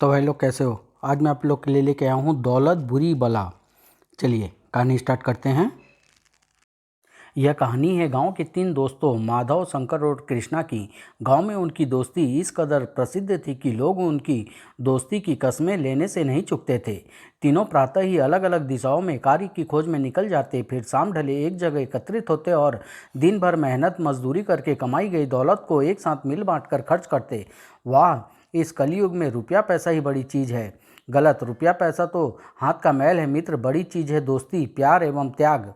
तो भाई लोग कैसे हो। आज मैं आप लोग के लिए लेके आया हूँ दौलत बुरी बला। चलिए कहानी स्टार्ट करते हैं। यह कहानी है गांव के तीन दोस्तों माधव, शंकर और कृष्णा की। गांव में उनकी दोस्ती इस कदर प्रसिद्ध थी कि लोग उनकी दोस्ती की कस्में लेने से नहीं चूकते थे। तीनों प्रातः ही अलग अलग दिशाओं में कार्य की खोज में निकल जाते, फिर शाम ढले एक जगह एकत्रित होते और दिन भर मेहनत मजदूरी करके कमाई गई दौलत को एक साथ मिल बांट कर खर्च करते। वाह, इस कलयुग में रुपया पैसा ही बड़ी चीज़ है। गलत, रुपया पैसा तो हाथ का मैल है मित्र, बड़ी चीज़ है दोस्ती, प्यार एवं त्याग।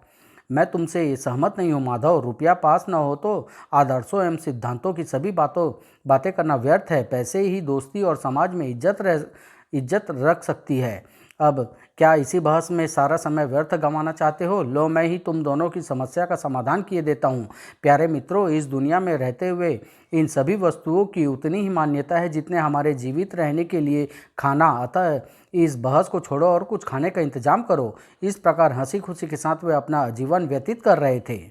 मैं तुमसे सहमत नहीं हूँ माधव। रुपया पास न हो तो आदर्शों एवं सिद्धांतों की सभी बातें करना व्यर्थ है। पैसे ही दोस्ती और समाज में इज्जत रख सकती है। अब क्या इसी बहस में सारा समय व्यर्थ गंवाना चाहते हो? लो, मैं ही तुम दोनों की समस्या का समाधान किए देता हूँ। प्यारे मित्रों, इस दुनिया में रहते हुए इन सभी वस्तुओं की उतनी ही मान्यता है जितने हमारे जीवित रहने के लिए खाना। अतः इस बहस को छोड़ो और कुछ खाने का इंतजाम करो। इस प्रकार हंसी खुशी के साथ वे अपना जीवन व्यतीत कर रहे थे।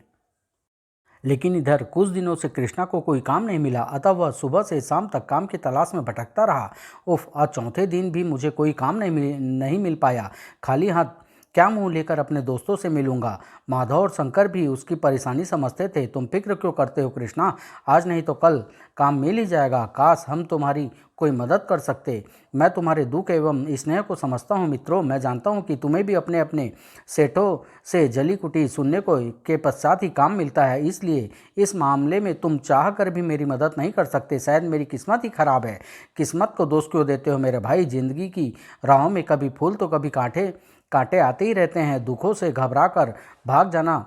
लेकिन इधर कुछ दिनों से कृष्णा को कोई काम नहीं मिला, अतः वह सुबह से शाम तक काम की तलाश में भटकता रहा। उफ, आज चौथे दिन भी मुझे कोई काम नहीं मिल पाया। खाली हाथ क्या मुंह लेकर अपने दोस्तों से मिलूंगा। माधव और शंकर भी उसकी परेशानी समझते थे। तुम फिक्र क्यों करते हो कृष्णा, आज नहीं तो कल काम मिल ही जाएगा। काश हम तुम्हारी कोई मदद कर सकते। मैं तुम्हारे दुख एवं स्नेह को समझता हूँ मित्रों। मैं जानता हूँ कि तुम्हें भी अपने अपने सेठों से जली कुटी सुनने को के पश्चात ही काम मिलता है, इसलिए इस मामले में तुम चाह कर भी मेरी मदद नहीं कर सकते। शायद मेरी किस्मत ही खराब है। किस्मत को दोष क्यों देते हो मेरे भाई? जिंदगी की राहों में कभी फूल तो कभी कांटे कांटे आते ही रहते हैं। दुखों से घबरा कर भाग जाना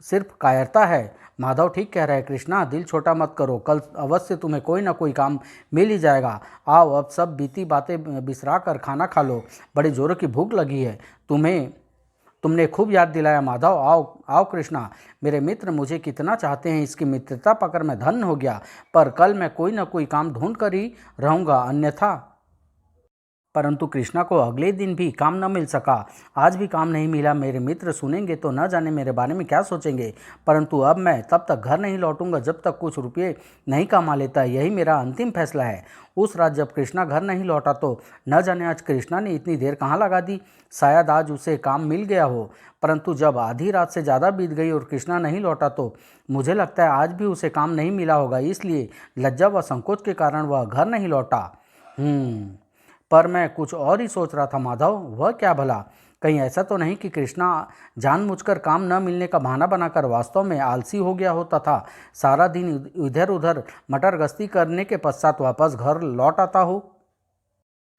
सिर्फ कायरता है। माधव ठीक कह रहा है कृष्णा, दिल छोटा मत करो। कल अवश्य तुम्हें कोई ना कोई काम मिल ही जाएगा। आओ अब सब बीती बातें बिसरा कर खाना खा लो। बड़ी जोरों की भूख लगी है। तुमने खूब याद दिलाया माधव। आओ आओ कृष्णा, मेरे मित्र मुझे कितना चाहते हैं, इसकी मित्रता पाकर मैं धन्य हो गया। पर कल मैं कोई ना कोई काम ढूंढ कर ही रहूँगा, अन्यथा। परंतु कृष्णा को अगले दिन भी काम न मिल सका। आज भी काम नहीं मिला। मेरे मित्र सुनेंगे तो न जाने मेरे बारे में क्या सोचेंगे। परंतु अब मैं तब तक घर नहीं लौटूंगा जब तक कुछ रुपये नहीं कमा लेता। यही मेरा अंतिम फैसला है। उस रात जब कृष्णा घर नहीं लौटा तो न जाने आज कृष्णा ने इतनी देर कहाँ लगा दी। शायद आज उसे काम मिल गया हो। परंतु जब आधी रात से ज़्यादा बीत गई और कृष्णा नहीं लौटा तो मुझे लगता है आज भी उसे काम नहीं मिला होगा। इसलिए लज्जा व संकोच के कारण वह घर नहीं लौटा। पर मैं कुछ और ही सोच रहा था माधव। वह क्या भला? कहीं ऐसा तो नहीं कि कृष्णा जानबूझकर काम न मिलने का बहाना बनाकर वास्तव में आलसी हो गया हो तथा सारा दिन इधर उधर मटर गश्ती करने के पश्चात वापस घर लौट आता हो?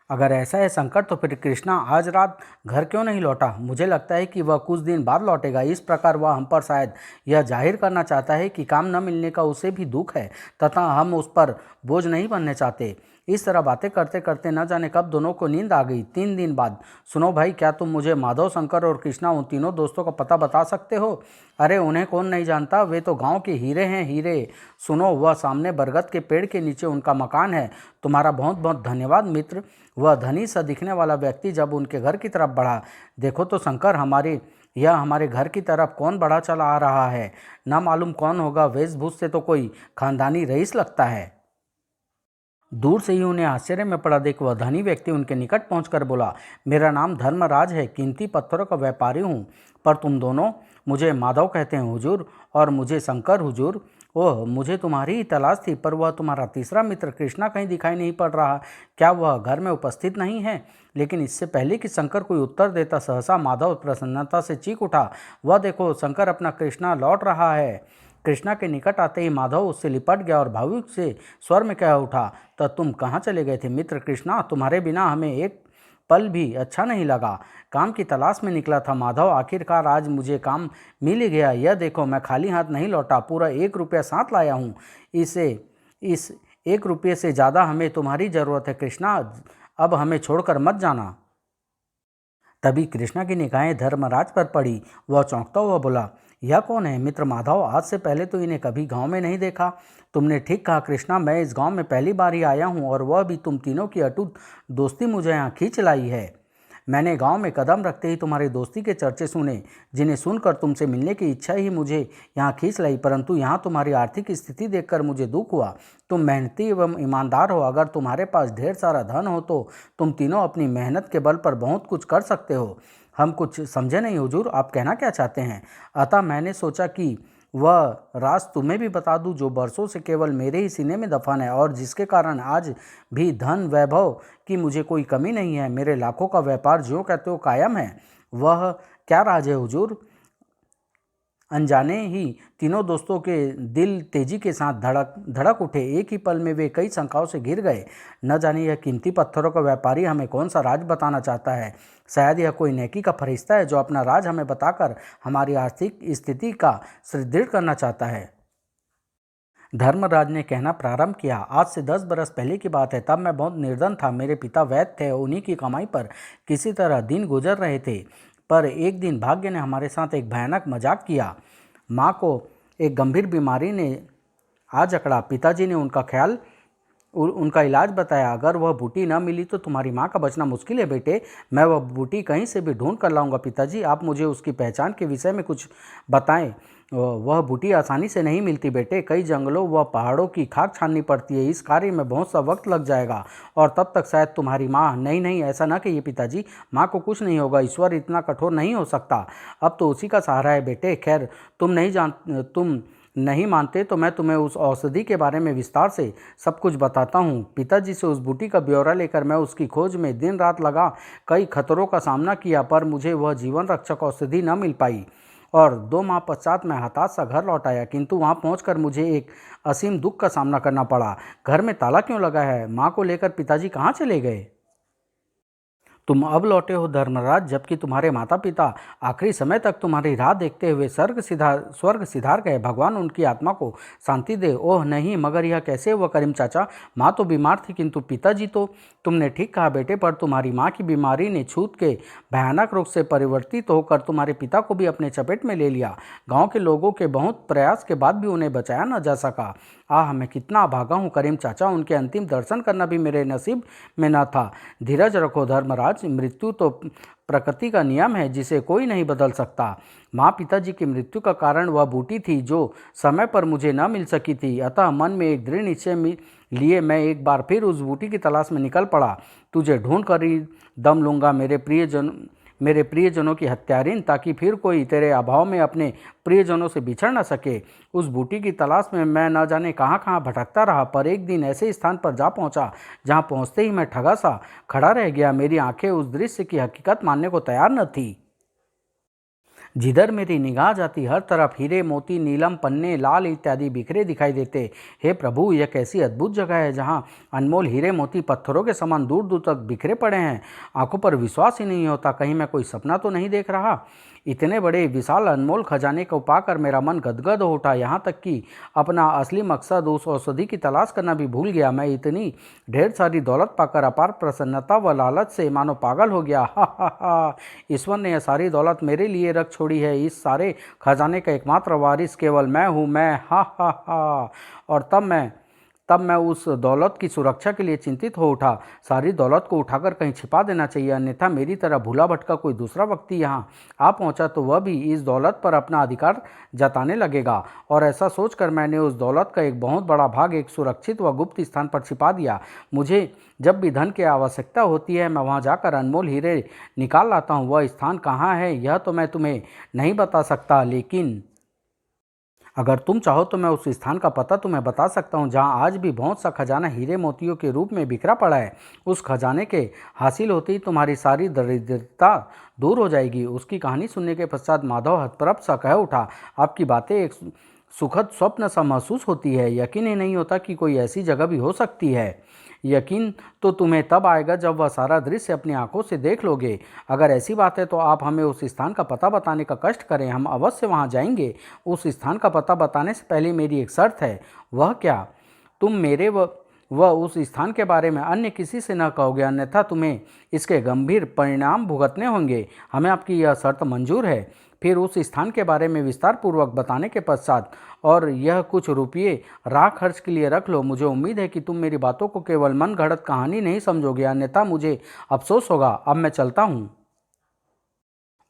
अगर ऐसा है संकट, तो फिर कृष्णा आज रात घर क्यों नहीं लौटा? मुझे लगता है कि वह कुछ दिन बाद लौटेगा। इस प्रकार वह हम पर शायद यह जाहिर करना चाहता है कि काम न मिलने का उसे भी दुख है तथा हम उस पर बोझ नहीं बनने चाहते। इस तरह बातें करते करते न जाने कब दोनों को नींद आ गई। 3 दिन बाद, सुनो भाई, क्या तुम मुझे माधव, शंकर और कृष्णा उन तीनों दोस्तों का पता बता सकते हो? अरे उन्हें कौन नहीं जानता, वे तो गांव के हीरे हैं, हीरे। सुनो, वह सामने बरगद के पेड़ के नीचे उनका मकान है। तुम्हारा बहुत बहुत धन्यवाद मित्र। वह धनी सा दिखने वाला व्यक्ति जब उनके घर की तरफ बढ़ा, देखो तो शंकर, हमारे घर की तरफ कौन बढ़ा चला आ रहा है? ना मालूम कौन होगा, वेशभूष से तो कोई खानदानी रईस लगता है। दूर से ही उन्हें आश्चर्य में पड़ा देख वह धनी व्यक्ति उनके निकट पहुंचकर बोला, मेरा नाम धर्मराज है, कीमती पत्थरों का व्यापारी हूँ। पर तुम दोनों मुझे माधव कहते हैं हुजूर, और मुझे शंकर हुजूर। ओह, मुझे तुम्हारी ही तलाश थी, पर वह तुम्हारा तीसरा मित्र कृष्णा कहीं दिखाई नहीं पड़ रहा। क्या वह घर में उपस्थित नहीं है? लेकिन इससे पहले कि शंकर कोई उत्तर देता, सहसा माधव प्रसन्नता से चीख उठा, वह देखो शंकर, अपना कृष्णा लौट रहा है। कृष्णा के निकट आते ही माधव उससे लिपट गया और भावुक से स्वर में कह उठा, तो तुम कहाँ चले गए थे मित्र कृष्णा? तुम्हारे बिना हमें एक पल भी अच्छा नहीं लगा। काम की तलाश में निकला था माधव, आखिरकार आज मुझे काम मिल ही गया। यह देखो, मैं खाली हाथ नहीं लौटा, पूरा 1 रुपया साथ लाया हूँ। इस 1 रुपये से ज़्यादा हमें तुम्हारी ज़रूरत है कृष्णा, अब हमें छोड़कर मत जाना। तभी कृष्णा की निगाहें धर्मराज पर पड़ी। वह चौंकता हुआ बोला, यह कौन है मित्र माधव? आज से पहले तो इन्हें कभी गांव में नहीं देखा। तुमने ठीक कहा कृष्णा, मैं इस गांव में पहली बार ही आया हूं और वह भी तुम तीनों की अटूट दोस्ती मुझे यहाँ खींच लाई है। मैंने गांव में कदम रखते ही तुम्हारी दोस्ती के चर्चे सुने, जिन्हें सुनकर तुमसे मिलने की इच्छा ही मुझे यहाँ खींच लाई। परंतु यहाँ तुम्हारी आर्थिक स्थिति देखकर मुझे दुख हुआ। तुम मेहनती एवं ईमानदार हो। अगर तुम्हारे पास ढेर सारा धन हो तो तुम तीनों अपनी मेहनत के बल पर बहुत कुछ कर सकते हो। हम कुछ समझे नहीं हुजूर, आप कहना क्या चाहते हैं? अतः मैंने सोचा कि वह राज तुम्हें भी बता दूं जो बरसों से केवल मेरे ही सीने में दफन है और जिसके कारण आज भी धन वैभव की मुझे कोई कमी नहीं है। मेरे लाखों का व्यापार ज्यों कहते हो कायम है। वह क्या राज है हुजूर? अनजाने ही तीनों दोस्तों के दिल तेजी के साथ धड़क धड़क उठे। एक ही पल में वे कई शंकाओं से घिर गए। न जाने यह कीमती पत्थरों का व्यापारी हमें कौन सा राज बताना चाहता है। शायद यह कोई नेकी का फरिश्ता है जो अपना राज हमें बताकर हमारी आर्थिक स्थिति का सुदृढ़ करना चाहता है। धर्मराज ने कहना प्रारंभ किया। आज से 10 बरस पहले की बात है। तब मैं बहुत निर्धन था। मेरे पिता वैद्य थे। उन्हीं की कमाई पर किसी तरह दिन गुजर रहे थे। पर एक दिन भाग्य ने हमारे साथ एक भयानक मजाक किया। माँ को एक गंभीर बीमारी ने आ जकड़ा। पिताजी ने उनका इलाज बताया। अगर वह बूटी न मिली तो तुम्हारी माँ का बचना मुश्किल है बेटे। मैं वह बूटी कहीं से भी ढूंढ कर लाऊंगा। पिताजी, आप मुझे उसकी पहचान के विषय में कुछ बताएं। वह बूटी आसानी से नहीं मिलती बेटे। कई जंगलों व पहाड़ों की खाक छाननी पड़ती है। इस कार्य में बहुत सा वक्त लग जाएगा और तब तक शायद तुम्हारी माँ। नहीं, ऐसा ना कहिए पिताजी, माँ को कुछ नहीं होगा। ईश्वर इतना कठोर नहीं हो सकता। अब तो उसी का सहारा है बेटे। खैर, तुम नहीं मानते तो मैं तुम्हें उस औषधि के बारे में विस्तार से सब कुछ बताता हूँ। पिताजी से उस बूटी का ब्यौरा लेकर मैं उसकी खोज में दिन रात लगा। कई खतरों का सामना किया पर मुझे वह जीवन रक्षक औषधि न मिल पाई और 2 माह पश्चात मैं हताश सा घर लौट आया। किंतु वहाँ पहुँचकर मुझे एक असीम दुख का सामना करना पड़ा। घर में ताला क्यों लगा है? माँ को लेकर पिताजी कहाँ चले गए? तुम अब लौटे हो धर्मराज, जबकि तुम्हारे माता पिता आखिरी समय तक तुम्हारी राह देखते हुए स्वर्ग सिधार गए। भगवान उनकी आत्मा को शांति दे। ओह नहीं, मगर यह कैसे हुआ करीम चाचा? माँ तो बीमार थी किंतु पिताजी तो। तुमने ठीक कहा बेटे, पर तुम्हारी माँ की बीमारी ने छूत के भयानक रोग से परिवर्तित होकर तुम्हारे पिता को भी अपने चपेट में ले लिया। गाँव के लोगों के बहुत प्रयास के बाद भी उन्हें बचाया न जा सका। मैं कितना अभागा हूँ करीम चाचा। उनके अंतिम दर्शन करना भी मेरे नसीब में न था। धीरज रखो धर्मराज, मृत्यु तो प्रकृति का नियम है जिसे कोई नहीं बदल सकता। माँ पिताजी की मृत्यु का कारण वह बूटी थी जो समय पर मुझे न मिल सकी थी। अतः मन में एक दृढ़ निश्चय लिए मैं एक बार फिर उस बूटी की तलाश में निकल पड़ा। तुझे ढूंढ कर ही दम लूँगा मेरे प्रियजनों की हत्यारिन, ताकि फिर कोई तेरे अभाव में अपने प्रियजनों से बिछड़ न सके। उस बूटी की तलाश में मैं न जाने कहाँ कहाँ भटकता रहा, पर एक दिन ऐसे स्थान पर जा पहुँचा जहाँ पहुँचते ही मैं ठगा सा खड़ा रह गया। मेरी आंखें उस दृश्य की हकीकत मानने को तैयार न थी। जिधर मेरी निगाह जाती हर तरफ हीरे मोती नीलम पन्ने लाल इत्यादि बिखरे दिखाई देते। हे प्रभु, यह कैसी अद्भुत जगह है जहाँ अनमोल हीरे मोती पत्थरों के समान दूर दूर तक बिखरे पड़े हैं। आंखों पर विश्वास ही नहीं होता। कहीं मैं कोई सपना तो नहीं देख रहा। इतने बड़े विशाल अनमोल खजाने को पाकर मेरा मन गदगद हो उठा। यहाँ तक कि अपना असली मकसद उस औषधि की तलाश करना भी भूल गया। मैं इतनी ढेर सारी दौलत पाकर अपार प्रसन्नता व लालच से मानो पागल हो गया। हा, ईश्वर ने यह सारी दौलत मेरे लिए रख छोड़ी है। इस सारे खजाने का एकमात्र वारिस केवल मैं हूँ। मैं हा। और तब मैं उस दौलत की सुरक्षा के लिए चिंतित हो उठा। सारी दौलत को उठाकर कहीं छिपा देना चाहिए, अन्यथा मेरी तरह भूला भटका कोई दूसरा व्यक्ति यहाँ आ पहुँचा तो वह भी इस दौलत पर अपना अधिकार जताने लगेगा। और ऐसा सोचकर मैंने उस दौलत का एक बहुत बड़ा भाग एक सुरक्षित व गुप्त स्थान पर छिपा दिया। मुझे जब भी धन की आवश्यकता होती है मैं वहाँ जाकर अनमोल हीरे निकाल लाता हूँ। वह स्थान कहाँ है यह तो मैं तुम्हें नहीं बता सकता, लेकिन अगर तुम चाहो तो मैं उस स्थान का पता तुम्हें बता सकता हूँ जहाँ आज भी बहुत सा खजाना हीरे मोतियों के रूप में बिखरा पड़ा है। उस खजाने के हासिल होते ही तुम्हारी सारी दरिद्रता दूर हो जाएगी। उसकी कहानी सुनने के पश्चात माधव हतप्रभ सा कह उठा, आपकी बातें एक सुखद स्वप्न सा महसूस होती है। यकीन ही नहीं होता कि कोई ऐसी जगह भी हो सकती है। यकीन तो तुम्हें तब आएगा जब वह सारा दृश्य अपनी आंखों से देख लोगे। अगर ऐसी बात है तो आप हमें उस स्थान का पता बताने का कष्ट करें, हम अवश्य वहां जाएंगे। उस स्थान का पता बताने से पहले मेरी एक शर्त है। वह क्या? तुम मेरे वह उस स्थान के बारे में अन्य किसी से न कहोगे, अन्यथा तुम्हें इसके गंभीर परिणाम भुगतने होंगे। हमें आपकी यह शर्त मंजूर है? फिर उस स्थान के बारे में विस्तार पूर्वक बताने के पश्चात, और यह कुछ रुपये राह खर्च के लिए रख लो। मुझे उम्मीद है कि तुम मेरी बातों को केवल मन गढ़ंत कहानी नहीं समझोगे, अन्यथा मुझे अफसोस होगा। अब मैं चलता हूँ।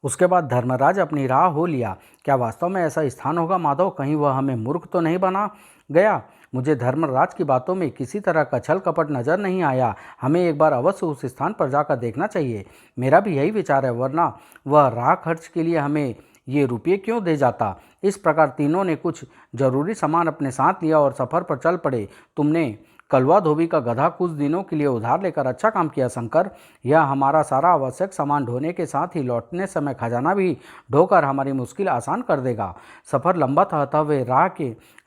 उसके बाद धर्मराज अपनी राह हो लिया। क्या वास्तव में ऐसा स्थान होगा माधव? कहीं वह हमें मूर्ख तो नहीं बना गया? मुझे धर्मराज की बातों में किसी तरह का छल कपट नजर नहीं आया। हमें एक बार अवश्य उस स्थान पर जाकर देखना चाहिए। मेरा भी यही विचार है, वरना वह राह खर्च के लिए हमें ये रुपये क्यों दे जाता। इस प्रकार तीनों ने कुछ जरूरी सामान अपने साथ लिया और सफर पर चल पड़े। तुमने कलवा धोबी का गधा कुछ दिनों के लिए उधार लेकर अच्छा काम किया शंकर। यह हमारा सारा आवश्यक सामान ढोने के साथ ही लौटने समय खजाना भी ढोकर हमारी मुश्किल आसान कर देगा। सफ़र लंबा था, अतः वे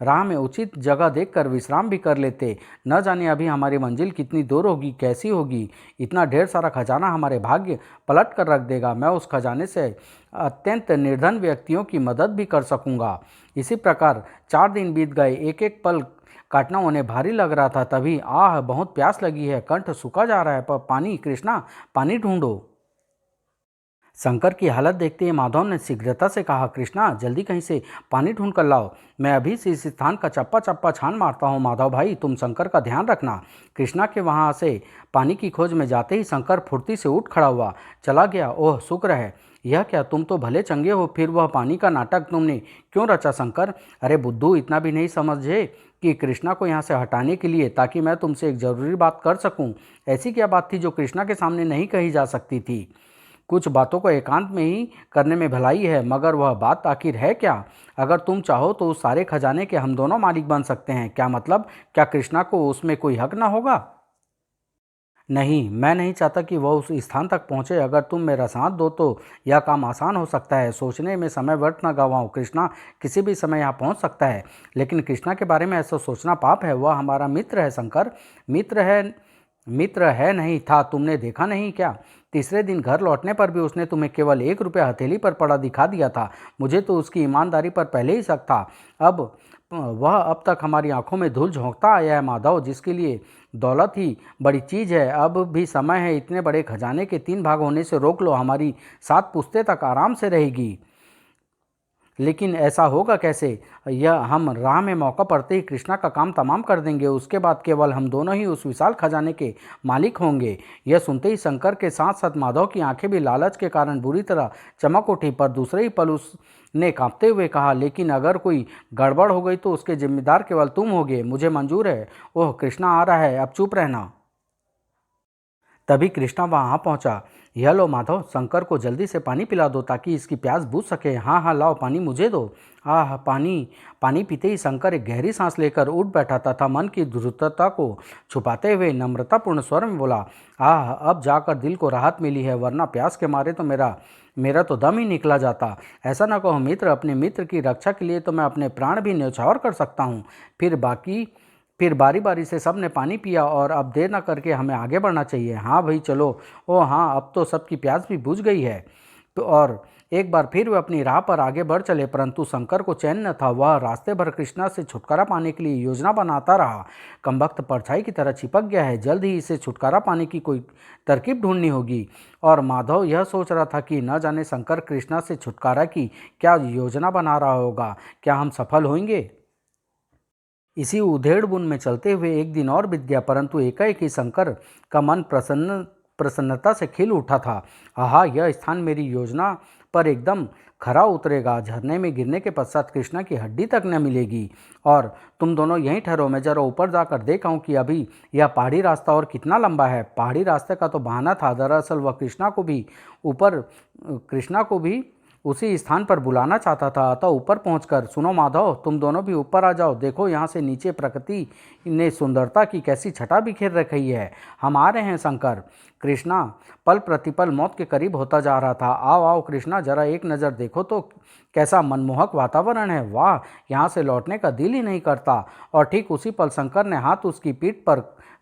राह में उचित जगह देखकर विश्राम भी कर लेते। न जाने अभी हमारी मंजिल कितनी दूर होगी, कैसी होगी। इतना ढेर सारा खजाना हमारे भाग्य पलट कर रख देगा। मैं उस खजाने से अत्यंत निर्धन व्यक्तियों की मदद भी कर सकूंगा। इसी प्रकार 4 दिन बीत गए। एक एक पल काटना उन्हें भारी लग रहा था। तभी आह, बहुत प्यास लगी है, कंठ सूखा जा रहा है, पर पानी, कृष्णा पानी ढूंढो। शंकर की हालत देखते ही माधव ने शीघ्रता से कहा, कृष्णा जल्दी कहीं से पानी ढूंढ कर लाओ। मैं अभी से इस स्थान का चप्पा चप्पा छान मारता हूँ। माधव भाई, तुम शंकर का ध्यान रखना। कृष्णा के वहाँ से पानी की खोज में जाते ही शंकर फुर्ती से उठ खड़ा हुआ चला गया। ओह शुक्र है। यह क्या, तुम तो भले चंगे हो, फिर वह पानी का नाटक तुमने क्यों रचा शंकर? अरे बुद्धू, इतना भी नहीं समझे कि कृष्णा को यहाँ से हटाने के लिए, ताकि मैं तुमसे एक जरूरी बात कर सकूं। ऐसी क्या बात थी जो कृष्णा के सामने नहीं कही जा सकती थी? कुछ बातों को एकांत में ही करने में भलाई है, मगर वह बात आखिर है क्या? अगर तुम चाहो तो उस सारे खजाने के हम दोनों मालिक बन सकते हैं। क्या मतलब? क्या कृष्णा को उसमें कोई हक ना होगा? नहीं, मैं नहीं चाहता कि वह उस स्थान तक पहुंचे। अगर तुम मेरा साथ दो तो यह काम आसान हो सकता है। सोचने में समय व्यर्थ न गवाओ। कृष्णा किसी भी समय यहाँ पहुंच सकता है। लेकिन कृष्णा के बारे में ऐसा सोचना पाप है। वह हमारा मित्र है शंकर। मित्र है नहीं था, तुमने देखा नहीं क्या? तीसरे दिन घर लौटने पर भी उसने तुम्हें केवल 1 रुपया हथेली पर पड़ा दिखा दिया था। मुझे तो उसकी ईमानदारी पर पहले ही शक था। वह अब तक हमारी आंखों में धूल झोंकता आया है माधव, जिसके लिए दौलत ही बड़ी चीज़ है। अब भी समय है। इतने बड़े खजाने के 3 भाग होने से रोक लो, हमारी 7 पुश्ते तक आराम से रहेगी। लेकिन ऐसा होगा कैसे? यह हम राह में मौका पड़ते ही कृष्णा का काम तमाम कर देंगे। उसके बाद केवल हम दोनों ही उस विशाल खजाने के मालिक होंगे। यह सुनते ही शंकर के साथ साथ माधव की आंखें भी लालच के कारण बुरी तरह चमक उठी। पर दूसरे ही पल उसने कांपते हुए कहा, लेकिन अगर कोई गड़बड़ हो गई तो उसके जिम्मेदार केवल तुम होगे। मुझे मंजूर है। ओह, कृष्णा आ रहा है, अब चुप रहना। तभी कृष्णा वहाँ पहुँचा। यह लो माधव, शंकर को जल्दी से पानी पिला दो ताकि इसकी प्यास बुझ सके। हाँ हाँ, लाओ पानी मुझे दो। आह, पानी। पानी पीते ही शंकर एक गहरी सांस लेकर उठ बैठा तथा मन की ध्रुवता को छुपाते हुए नम्रतापूर्ण स्वर में बोला, आह, अब जाकर दिल को राहत मिली है, वरना प्यास के मारे तो मेरा तो दम ही निकला जाता। ऐसा न कहो मित्र, अपने मित्र की रक्षा के लिए तो मैं अपने प्राण भी न्यौछावर कर सकता हूँ। फिर बारी बारी से सब ने पानी पिया और अब देर न करके हमें आगे बढ़ना चाहिए। हाँ भाई चलो। ओ हाँ, अब तो सबकी प्यास भी बुझ गई है। तो और एक बार फिर वे अपनी राह पर आगे बढ़ चले, परंतु शंकर को चैन न था। वह रास्ते भर कृष्णा से छुटकारा पाने के लिए योजना बनाता रहा। कमबख्त परछाई की तरह चिपक गया है, जल्द ही इसे छुटकारा पाने की कोई तरकीब ढूंढनी होगी। और माधव यह सोच रहा था कि न जाने शंकर कृष्णा से छुटकारा की क्या योजना बना रहा होगा। क्या हम सफल होंगे? इसी उधेड़ बुन में चलते हुए एक दिन और बीत गया, परंतु एकाएक ही शंकर का मन प्रसन्नता से खिल उठा था। आहा, यह स्थान मेरी योजना पर एकदम खरा उतरेगा। झरने में गिरने के पश्चात कृष्णा की हड्डी तक न मिलेगी। और तुम दोनों यहीं ठहरो, मैं जरा ऊपर जाकर देखा हूँ कि अभी यह पहाड़ी रास्ता और कितना लंबा है। पहाड़ी रास्ते का तो बहाना था, दरअसल वह कृष्णा को भी उसी स्थान पर बुलाना चाहता था। अतः ऊपर पहुंचकर, सुनो माधव, तुम दोनों भी ऊपर आ जाओ। देखो यहाँ से नीचे प्रकृति ने सुंदरता की कैसी छटा बिखेर रखी है। हम आ रहे हैं शंकर। कृष्णा पल प्रतिपल मौत के करीब होता जा रहा था। आओ आओ कृष्णा, जरा एक नज़र देखो तो कैसा मनमोहक वातावरण है। वाह, यहाँ से लौटने का दिल ही नहीं करता। और ठीक उसी पल शंकर ने हाथ उसकी पीठ पर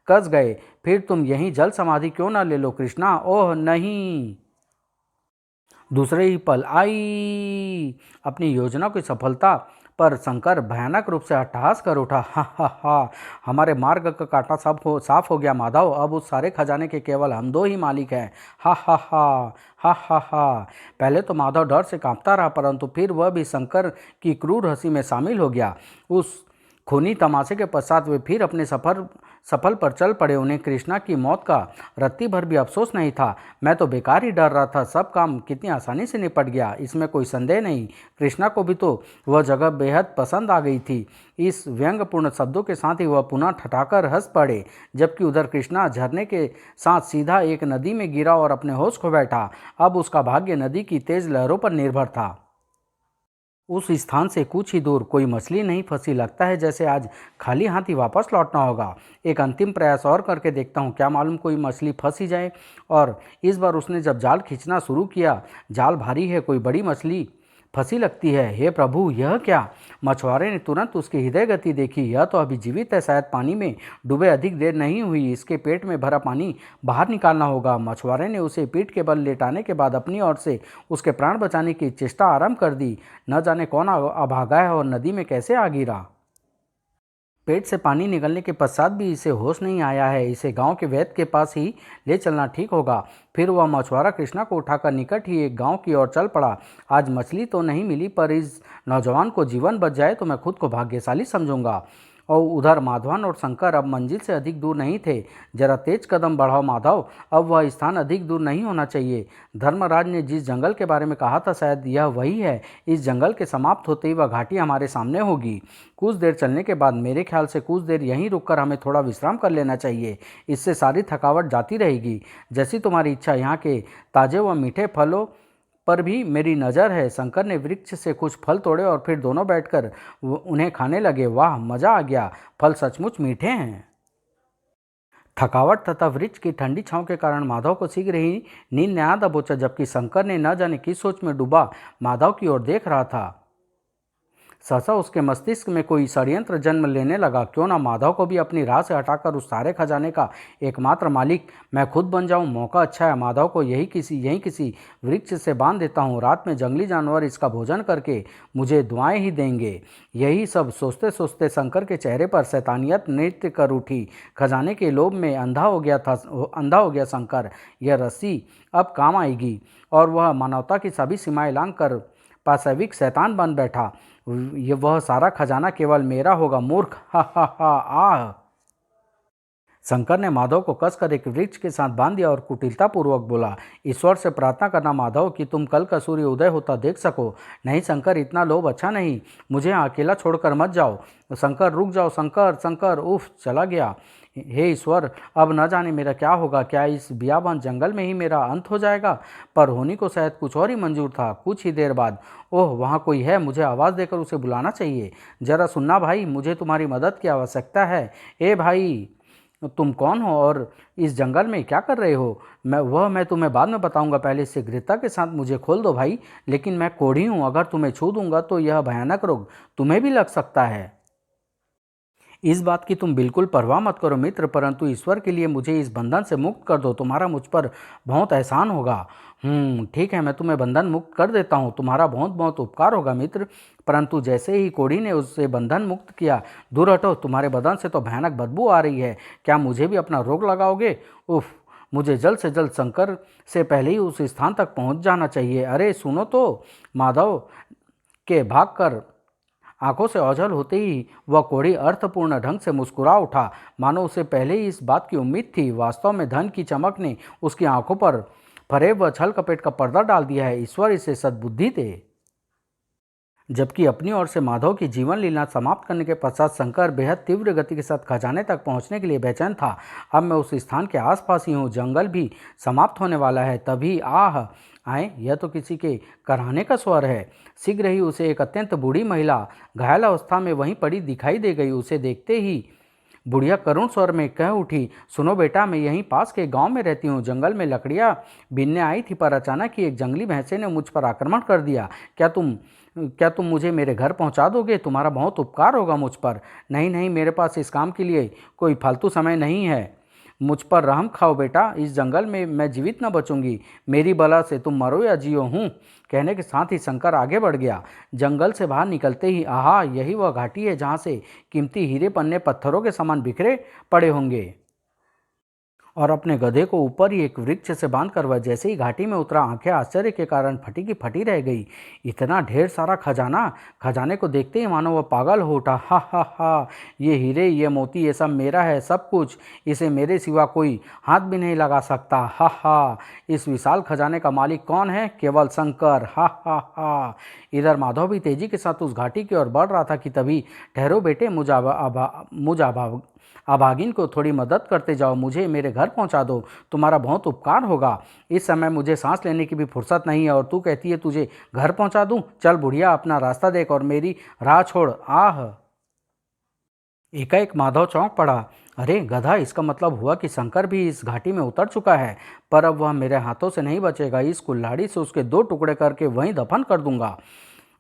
कस गए। फिर तुम यहीं जल समाधि क्यों न ले लो कृष्णा? ओह नहीं। दूसरे ही पल आई। अपनी योजना की सफलता पर शंकर भयानक रूप से अट्टहास कर उठा। हा हा हा, हमारे मार्ग का कांटा साफ हो गया माधव, अब उस सारे खजाने के केवल हम दो ही मालिक हैं। हा हा हा, हा हा हा। पहले तो माधव डर से कांपता रहा, परंतु फिर वह भी शंकर की क्रूर हंसी में शामिल हो गया। उस खूनी तमाशे के पश्चात वे फिर अपने सफल पर चल पड़े। उन्हें कृष्णा की मौत का रत्ती भर भी अफसोस नहीं था। मैं तो बेकार ही डर रहा था, सब काम कितनी आसानी से निपट गया, इसमें कोई संदेह नहीं। कृष्णा को भी तो वह जगह बेहद पसंद आ गई थी। इस व्यंग्यपूर्ण शब्दों के साथ ही वह पुनः ठठाकर हंस पड़े, जबकि उधर कृष्णा झरने के साथ सीधा एक नदी में गिरा और अपने होश खो बैठा। अब उसका भाग्य नदी की तेज लहरों पर निर्भर था। उस स्थान से कुछ ही दूर कोई मछली नहीं फंसी। लगता है जैसे आज खाली हाथ ही वापस लौटना होगा। एक अंतिम प्रयास और करके देखता हूँ, क्या मालूम कोई मछली फंस ही जाए। और इस बार उसने जब जाल खींचना शुरू किया, जाल भारी है, कोई बड़ी मछली फंसी लगती है। हे प्रभु, यह क्या! मछुआरे ने तुरंत उसकी हृदय गति देखी। यह तो अभी जीवित है, शायद पानी में डूबे अधिक देर नहीं हुई। इसके पेट में भरा पानी बाहर निकालना होगा। मछुआरे ने उसे पीठ के बल लेटाने के बाद अपनी ओर से उसके प्राण बचाने की चेष्टा आरंभ कर दी। न जाने कौन अभागा है और नदी में कैसे आ गिरा। पेट से पानी निकलने के पश्चात भी इसे होश नहीं आया है। इसे गांव के वैद्य के पास ही ले चलना ठीक होगा। फिर वह मछुआरा कृष्णा को उठाकर निकट ही एक गांव की ओर चल पड़ा। आज मछली तो नहीं मिली, पर इस नौजवान को जीवन बच जाए तो मैं खुद को भाग्यशाली समझूंगा। और उधर माधवन और शंकर अब मंजिल से अधिक दूर नहीं थे। जरा तेज कदम बढ़ाओ माधव, अब वह स्थान अधिक दूर नहीं होना चाहिए। धर्मराज ने जिस जंगल के बारे में कहा था, शायद यह वही है। इस जंगल के समाप्त होते ही वह घाटी हमारे सामने होगी। कुछ देर चलने के बाद मेरे ख्याल से कुछ देर यहीं रुककर हमें थोड़ा विश्राम कर लेना चाहिए। इससे सारी थकावट जाती रहेगी। जैसी तुम्हारी इच्छा। यहाँ के ताजे व मीठे फलों पर भी मेरी नज़र है। शंकर ने वृक्ष से कुछ फल तोड़े और फिर दोनों बैठकर उन्हें खाने लगे। वाह, मज़ा आ गया, फल सचमुच मीठे हैं। थकावट तथा वृक्ष की ठंडी छांव के कारण माधव को शीघ्र ही नींद ने आ दबोचा, जबकि शंकर ने न जाने किस सोच में डूबा माधव की ओर देख रहा था। सहसा उसके मस्तिष्क में कोई षड्यंत्र जन्म लेने लगा। क्यों ना माधव को भी अपनी राह से हटाकर उस सारे खजाने का एकमात्र मालिक मैं खुद बन जाऊं। मौका अच्छा है। माधव को यही किसी वृक्ष से बांध देता हूं। रात में जंगली जानवर इसका भोजन करके मुझे दुआएं ही देंगे। यही सब सोचते सोचते शंकर के चेहरे पर शैतानियत नृत्य कर उठी। खजाने के लोभ में अंधा हो गया शंकर। यह रस्सी अब काम आएगी। और वह मानवता की सभी सीमाएं लांघ कर पाशविक शैतान बन बैठा। वह सारा खजाना केवल मेरा होगा। मूर्ख, हा हा हा। आह! शंकर ने माधव को कसकर एक वृक्ष के साथ बांध दिया और कुटिलतापूर्वक बोला, ईश्वर से प्रार्थना करना माधव कि तुम कल का सूर्य उदय होता देख सको। नहीं शंकर, इतना लोभ अच्छा नहीं। मुझे यहाँ अकेला छोड़कर मत जाओ। शंकर, रुक जाओ। शंकर, शंकर, उफ, चला गया। हे ईश्वर, अब न जाने मेरा क्या होगा। क्या इस बियाबान जंगल में ही मेरा अंत हो जाएगा। पर होनी को शायद कुछ और ही मंजूर था। कुछ ही देर बाद, ओह, वहाँ कोई है। मुझे आवाज़ देकर उसे बुलाना चाहिए। जरा सुनना भाई, मुझे तुम्हारी मदद की आवश्यकता है। ए भाई, तुम कौन हो और इस जंगल में क्या कर रहे हो? मैं तुम्हें बाद में बताऊंगा। पहले शीघ्रता के साथ मुझे खोल दो भाई। लेकिन मैं कोढ़ी हूँ, अगर तुम्हें छू दूंगा तो यह भयानक रोग तुम्हें भी लग सकता है। इस बात की तुम बिल्कुल परवाह मत करो मित्र, परंतु ईश्वर के लिए मुझे इस बंधन से मुक्त कर दो। तुम्हारा मुझ पर बहुत एहसान होगा। ठीक है, मैं तुम्हें बंधन मुक्त कर देता हूँ। तुम्हारा बहुत बहुत उपकार होगा मित्र। परंतु जैसे ही कोढ़ी ने उससे बंधन मुक्त किया, दूर हटो, तुम्हारे बदन से तो भयानक बदबू आ रही है। क्या मुझे भी अपना रोग लगाओगे? उफ, मुझे जल्द से जल्द शंकर से पहले ही उस स्थान तक पहुँच जाना चाहिए। अरे सुनो तो। माधव के भागकर आंखों से ओझल होते ही वह कोढ़ी अर्थपूर्ण ढंग से मुस्कुरा उठा, मानो उसे पहले ही इस बात की उम्मीद थी। वास्तव में धन की चमक ने उसकी आंखों पर फरेब व छल कपट का पर्दा डाल दिया है। ईश्वर इसे सद्बुद्धि दे। जबकि अपनी ओर से माधव की जीवन लीला समाप्त करने के पश्चात शंकर बेहद तीव्र गति के साथ खजाने तक पहुंचने के लिए बेचैन था। अब मैं उस स्थान के आसपास ही हूँ। जंगल भी समाप्त होने वाला है। तभी आह आए, यह तो किसी के कराहने का स्वर है। शीघ्र ही उसे एक अत्यंत बूढ़ी महिला घायल अवस्था में वहीं पड़ी दिखाई दे गई। उसे देखते ही बुढ़िया करुण स्वर में कह उठी, सुनो बेटा, मैं यहीं पास के गांव में रहती हूँ। जंगल में लकड़ियाँ बीनने आई थी, पर अचानक ही एक जंगली भैंसे ने मुझ पर आक्रमण कर दिया। क्या तुम मुझे मेरे घर पहुंचा दोगे? तुम्हारा बहुत उपकार होगा मुझ पर। नहीं नहीं, मेरे पास इस काम के लिए कोई फालतू समय नहीं है। मुझ पर रहम खाओ बेटा, इस जंगल में मैं जीवित न बचूंगी, मेरी बला से तुम मरो या जियो। हूँ कहने के साथ ही शंकर आगे बढ़ गया। जंगल से बाहर निकलते ही आहा, यही वह घाटी है जहाँ से कीमती हीरे पन्ने पत्थरों के समान बिखरे पड़े होंगे। और अपने गधे को ऊपर ही एक वृक्ष से बांधकर वह जैसे ही घाटी में उतरा, आंखें आश्चर्य के कारण फटी की फटी रह गई। इतना ढेर सारा खजाना! खजाने को देखते ही मानो वह पागल हो उठा। हा हा हा, ये हीरे, ये मोती, ये सब मेरा है, सब कुछ। इसे मेरे सिवा कोई हाथ भी नहीं लगा सकता। हा हा, इस विशाल खजाने का मालिक कौन है? केवल शंकर। हा हा हा। इधर माधव भी तेजी के साथ उस घाटी की ओर बढ़ रहा था कि तभी, ठहरो बेटे, मुझ अभागिन को थोड़ी मदद करते जाओ, मुझे मेरे घर पहुंचा दो, तुम्हारा बहुत उपकार होगा। इस समय मुझे सांस लेने की भी फुर्सत नहीं है और तू कहती है तुझे घर पहुंचा दूं? चल बुढ़िया, अपना रास्ता देख और मेरी राह छोड़। आह! एकाएक माधव चौंक पड़ा। अरे गधा, इसका मतलब हुआ कि शंकर भी इस घाटी में उतर चुका है। पर अब वह मेरे हाथों से नहीं बचेगा। इस कुल्हाड़ी से उसके दो टुकड़े करके वहीं दफन कर दूंगा।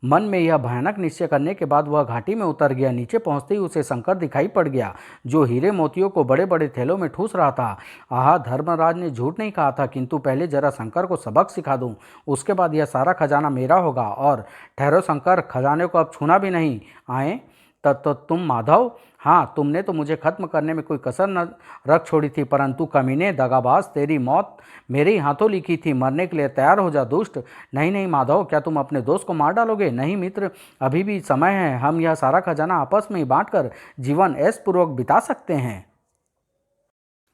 मन में यह भयानक निश्चय करने के बाद वह घाटी में उतर गया। नीचे पहुंचते ही उसे शंकर दिखाई पड़ गया, जो हीरे मोतियों को बड़े बड़े थैलों में ठूस रहा था। आहा, धर्मराज ने झूठ नहीं कहा था, किंतु पहले जरा शंकर को सबक सिखा दूं, उसके बाद यह सारा खजाना मेरा होगा। और ठहरो शंकर, खजाने को अब छूना भी नहीं। आए तब तो तुम माधव, हाँ, तुमने तो मुझे खत्म करने में कोई कसर न रख छोड़ी थी, परंतु कमीने, दगाबाज, तेरी मौत मेरे ही हाथों लिखी थी। मरने के लिए तैयार हो जा दुष्ट। नहीं नहीं माधव, क्या तुम अपने दोस्त को मार डालोगे? नहीं मित्र, अभी भी समय है, हम यह सारा खजाना आपस में ही बांटकर जीवन ऐशपूर्वक बिता सकते हैं।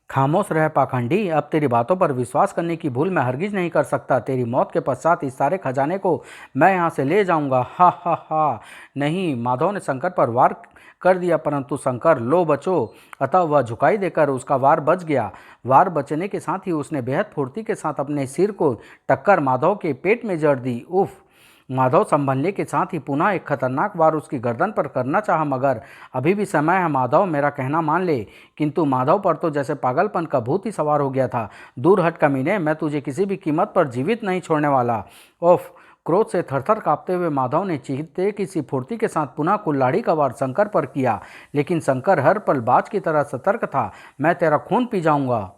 खामोश रह पाखंडी, अब तेरी बातों पर विश्वास करने की भूल मैं हरगिज नहीं कर सकता। तेरी मौत के पश्चात इस सारे खजाने को मैं यहाँ से ले जाऊंगा। हा हा हा। नहीं, माधव ने शंकर पर वार कर दिया, परंतु शंकर, लो बचो। अतः वह झुकाई देकर उसका वार बच गया। वार बचने के साथ ही उसने बेहद फुर्ती के साथ अपने सिर को टक्कर माधव के पेट में जड़ दी। उफ! माधव संभलने के साथ ही पुनः एक खतरनाक वार उसकी गर्दन पर करना चाहा, मगर अभी भी समय है माधव, मेरा कहना मान ले। किंतु माधव पर तो जैसे पागलपन का भूत ही सवार हो गया था। दूर हट कमीने, मैं तुझे किसी भी कीमत पर जीवित नहीं छोड़ने वाला। ओफ! क्रोध से थरथर कांपते हुए माधव ने चीखते की सी फुर्ती के साथ पुनः कुल्हाड़ी का वार शंकर पर किया। लेकिन शंकर हर पल बाज की तरह सतर्क था। मैं तेरा खून पी जाऊंगा।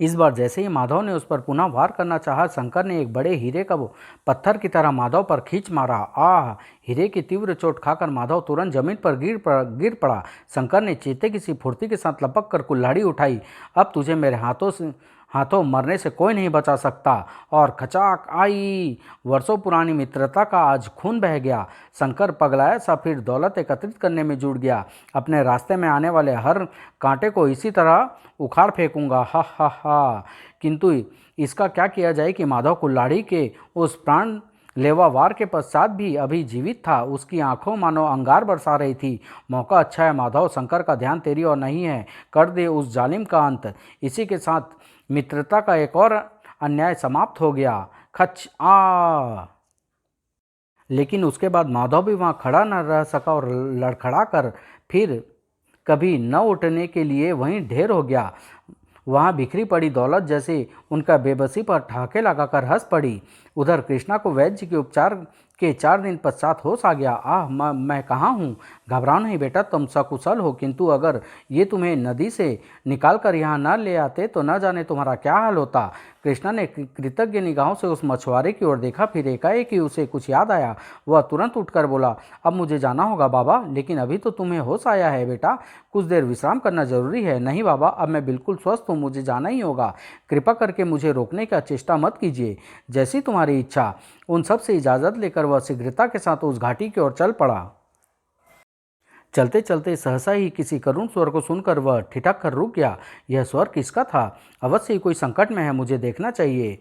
इस बार जैसे ही माधव ने उस पर पुनः वार करना चाहा, शंकर ने एक बड़े हीरे का वो पत्थर की तरह माधव पर खींच मारा। आह! हीरे की तीव्र चोट खाकर माधव तुरंत जमीन पर गिर पड़ा। शंकर ने चीते की सी फुर्ती के साथ लपक कर कुल्हाड़ी उठाई। अब तुझे मेरे हाथों मरने से कोई नहीं बचा सकता। और खचाक आई! वर्षों पुरानी मित्रता का आज खून बह गया। शंकर पगलाया सा फिर दौलत एकत्रित करने में जुट गया। अपने रास्ते में आने वाले हर कांटे को इसी तरह उखाड़ फेंकूंगा। हा हा हा। किंतु इसका क्या किया जाए कि माधव कुल्हाड़ी के उस प्राण लेवा वार के पश्चात भी अभी जीवित था। उसकी आंखों मानो अंगार बरसा रही थी। मौका अच्छा है माधव, शंकर का ध्यान तेरी ओर नहीं है। कर दे उस जालिम का अंत। इसी के साथ मित्रता का एक और अन्याय समाप्त हो गया। खच आ! लेकिन उसके बाद माधव भी वहां खड़ा न रह सका और लड़खड़ा कर फिर कभी न उठने के लिए वहीं ढेर हो गया। वहां बिखरी पड़ी दौलत जैसे उनका बेबसी पर ठहाके लगाकर हंस पड़ी। उधर कृष्णा को वैद्य जी के उपचार के 4 दिन पश्चात होश आ गया। आह, मैं कहाँ हूँ? घबराओ नहीं बेटा, तुम सकुशल हो, किंतु अगर ये तुम्हें नदी से निकाल कर यहाँ न ले आते तो न जाने तुम्हारा क्या हाल होता। कृष्णा ने कृतज्ञ निगाहों से उस मछुआरे की ओर देखा। फिर एकाएक ही उसे कुछ याद आया। वह तुरंत उठकर बोला, अब मुझे जाना होगा बाबा। लेकिन अभी तो तुम्हें होश आया है बेटा, कुछ देर विश्राम करना जरूरी है। नहीं बाबा, अब मैं बिल्कुल स्वस्थ हूँ, मुझे जाना ही होगा। कृपा करके मुझे रोकने का चेष्टा मत कीजिए, जैसी तुम्हारी इच्छा। उन सब से इजाज़त लेकर वह शीघ्रता के साथ उस घाटी की ओर चल पड़ा। चलते चलते सहसा ही किसी करुण स्वर को सुनकर वह ठिठक कर रुक गया। यह स्वर किसका था? अवश्य ही कोई संकट में है, मुझे देखना चाहिए।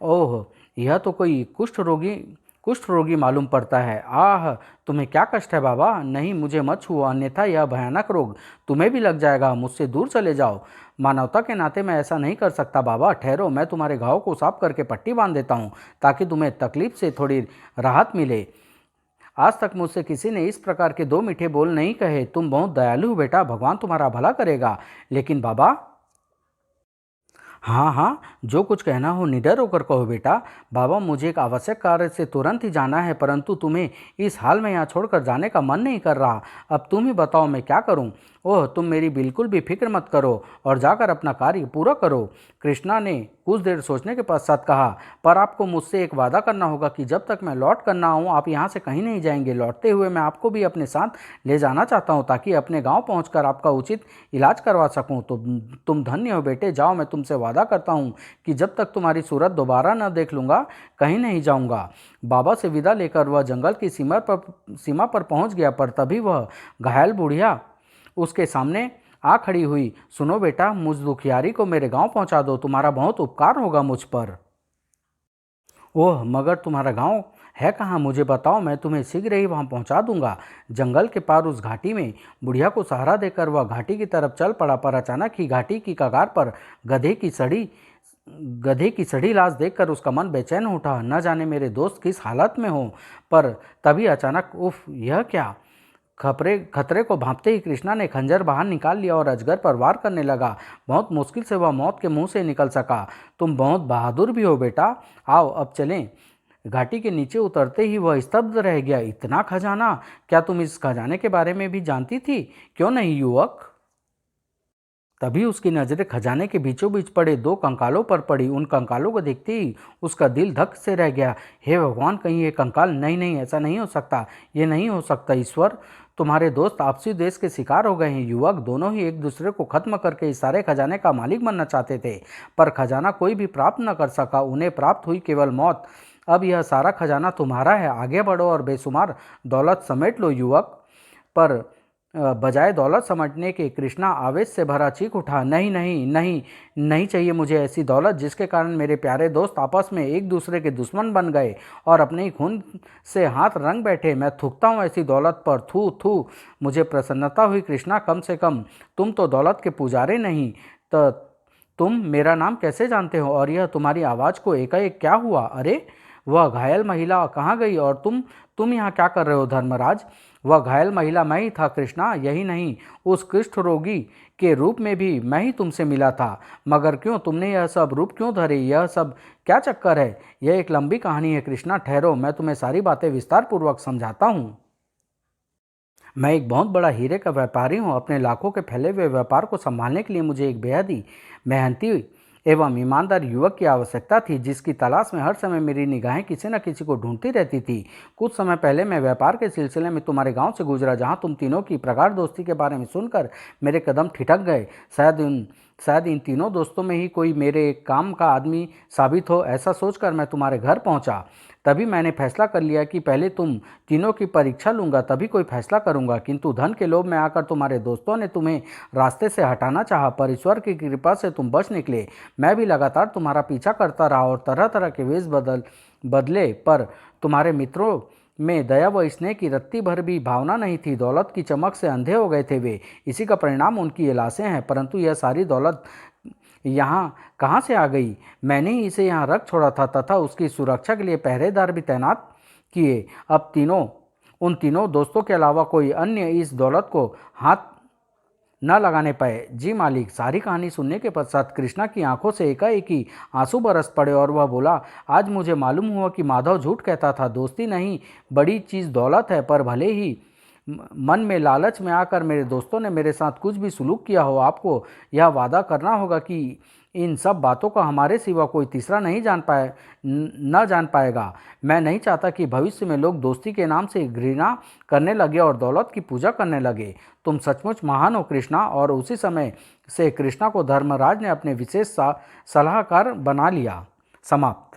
ओह, यह तो कोई कुष्ठ रोगी मालूम पड़ता है। आह, तुम्हें क्या कष्ट है बाबा? नहीं, मुझे मत छुओ, अन्यथा यह भयानक रोग तुम्हें भी लग जाएगा। मुझसे दूर चले जाओ। मानवता के नाते मैं ऐसा नहीं कर सकता बाबा। ठहरो, मैं तुम्हारे घाव को साफ करके पट्टी बांध देता हूँ, ताकि तुम्हें तकलीफ से थोड़ी राहत मिले। आज तक मुझसे किसी ने इस प्रकार के 2 मीठे बोल नहीं कहे। तुम बहुत दयालु हो बेटा, भगवान तुम्हारा भला करेगा। लेकिन बाबा। हाँ हाँ, जो कुछ कहना हो निडर होकर कहो बेटा। बाबा, मुझे एक आवश्यक कार्य से तुरंत ही जाना है, परंतु तुम्हें इस हाल में यहाँ छोड़कर जाने का मन नहीं कर रहा। अब तुम ही बताओ मैं क्या करूँ? ओह, तुम मेरी बिल्कुल भी फिक्र मत करो और जाकर अपना कार्य पूरा करो। कृष्णा ने कुछ देर सोचने के पश्चात कहा, पर आपको मुझसे एक वादा करना होगा कि जब तक मैं लौट कर ना आऊँ आप यहाँ से कहीं नहीं जाएंगे। लौटते हुए मैं आपको भी अपने साथ ले जाना चाहता हूँ ताकि अपने गाँव पहुँचकर आपका उचित इलाज करवा सकूँ। तो तुम धन्य हो बेटे, जाओ, मैं तुमसे वादा करता हूँ कि जब तक तुम्हारी सूरत दोबारा न देख लूँगा कहीं नहीं जाऊँगा। बाबा से विदा लेकर वह जंगल की सीमा पर पहुँच गया, पर तभी वह घायल बुढ़िया उसके सामने आ खड़ी हुई। सुनो बेटा, मुझ दुखियारी को मेरे गांव पहुंचा दो, तुम्हारा बहुत उपकार होगा मुझ पर। ओह, मगर तुम्हारा गांव है कहाँ, मुझे बताओ, मैं तुम्हें शीघ्र ही वहां पहुंचा दूंगा। जंगल के पार उस घाटी में बुढ़िया को सहारा देकर वह घाटी की तरफ चल पड़ा, पर अचानक ही घाटी की कगार पर गधे की सड़ी लाश देखकर उसका मन बेचैन उठा। न जाने मेरे दोस्त किस हालत में हो। पर तभी अचानक, उफ, यह क्या! खतरे को भांपते ही कृष्णा ने खंजर बाहर निकाल लिया और अजगर पर वार करने लगा। बहुत मुश्किल से वह मौत के मुंह से निकल सका। तुम बहुत बहादुर भी हो बेटा, आओ अब चलें। घाटी के नीचे उतरते ही वह स्तब्ध रह गया। इतना खजाना! क्या तुम इस खजाने के बारे में भी जानती थी? क्यों नहीं युवक? तभी उसकी नजरें खजाने के बीचों बीच पड़े दो कंकालों पर पड़ी। उन कंकालों को देखते ही उसका दिल धक से रह गया। हे भगवान, कहीं ये कंकाल! नहीं नहीं, ऐसा नहीं हो सकता, ये नहीं हो सकता। ईश्वर, तुम्हारे दोस्त आपसी द्वेष के शिकार हो गए हैं। युवक दोनों ही एक दूसरे को खत्म करके इस सारे खजाने का मालिक बनना चाहते थे, पर खजाना कोई भी प्राप्त न कर सका। उन्हें प्राप्त हुई केवल मौत। अब यह सारा खजाना तुम्हारा है, आगे बढ़ो और बेशुमार दौलत समेट लो। युवक पर बजाय दौलत समेटने के कृष्णा आवेश से भरा चीख उठा, नहीं नहीं नहीं, नहीं चाहिए मुझे ऐसी दौलत जिसके कारण मेरे प्यारे दोस्त आपस में एक दूसरे के दुश्मन बन गए और अपने ही खून से हाथ रंग बैठे। मैं थूकता हूँ ऐसी दौलत पर, थू थू। मुझे प्रसन्नता हुई कृष्णा, कम से कम तुम तो दौलत के पुजारी नहीं। तो तुम मेरा नाम कैसे जानते हो और यह तुम्हारी आवाज़ को एकाएक क्या हुआ? अरे, वह घायल महिला कहाँ गई और तुम यहाँ क्या कर रहे हो धर्मराज? वह घायल महिला मैं ही था कृष्णा। यही नहीं, उस कुष्ठ रोगी के रूप में भी मैं ही तुमसे मिला था। मगर क्यों, तुमने यह सब रूप क्यों धरे? यह सब क्या चक्कर है? यह एक लंबी कहानी है कृष्णा, ठहरो, मैं तुम्हें सारी बातें विस्तार पूर्वक समझाता हूँ। मैं एक बहुत बड़ा हीरे का व्यापारी हूँ। अपने लाखों के फैले हुए व्यापार को संभालने के लिए मुझे एक बेहद ही मेहनती एवं ईमानदार युवक की आवश्यकता थी, जिसकी तलाश में हर समय मेरी निगाहें किसी न किसी को ढूंढती रहती थी। कुछ समय पहले मैं व्यापार के सिलसिले में तुम्हारे गांव से गुजरा, जहां तुम तीनों की प्रगाढ़ दोस्ती के बारे में सुनकर मेरे कदम ठिठक गए। शायद इन तीनों दोस्तों में ही कोई मेरे काम का आदमी साबित हो, ऐसा सोचकर मैं तुम्हारे घर पहुंचा। तभी मैंने फैसला कर लिया कि पहले तुम तीनों की परीक्षा लूंगा, तभी कोई फैसला करूंगा। किंतु धन के लोभ में आकर तुम्हारे दोस्तों ने तुम्हें रास्ते से हटाना चाहा, पर ईश्वर की कृपा से तुम बच निकले। मैं भी लगातार तुम्हारा पीछा करता रहा और तरह तरह के वेश बदले, पर तुम्हारे मित्रों में दया व स्नेह की रत्ती भर भी भावना नहीं थी। दौलत की चमक से अंधे हो गए थे वे। इसी का परिणाम उनकी ये लाशें हैं। परंतु यह सारी दौलत यहाँ कहाँ से आ गई? मैंने ही इसे यहाँ रख छोड़ा था तथा उसकी सुरक्षा के लिए पहरेदार भी तैनात किए। अब उन तीनों दोस्तों के अलावा कोई अन्य इस दौलत को हाथ न लगाने पाए। जी मालिक। सारी कहानी सुनने के पश्चात कृष्णा की आंखों से एकाएक ही आंसू बरस पड़े और वह बोला, आज मुझे मालूम हुआ कि माधव झूठ कहता था। दोस्ती नहीं, बड़ी चीज़ दौलत है। पर भले ही मन में लालच में आकर मेरे दोस्तों ने मेरे साथ कुछ भी सुलूक किया हो, आपको यह वादा करना होगा कि इन सब बातों का हमारे सिवा कोई तीसरा नहीं न जान पाएगा। मैं नहीं चाहता कि भविष्य में लोग दोस्ती के नाम से घृणा करने लगे और दौलत की पूजा करने लगे। तुम सचमुच महान हो कृष्णा। और उसी समय से कृष्णा को धर्मराज ने अपने विशेष सलाहकार बना लिया। समाप्त।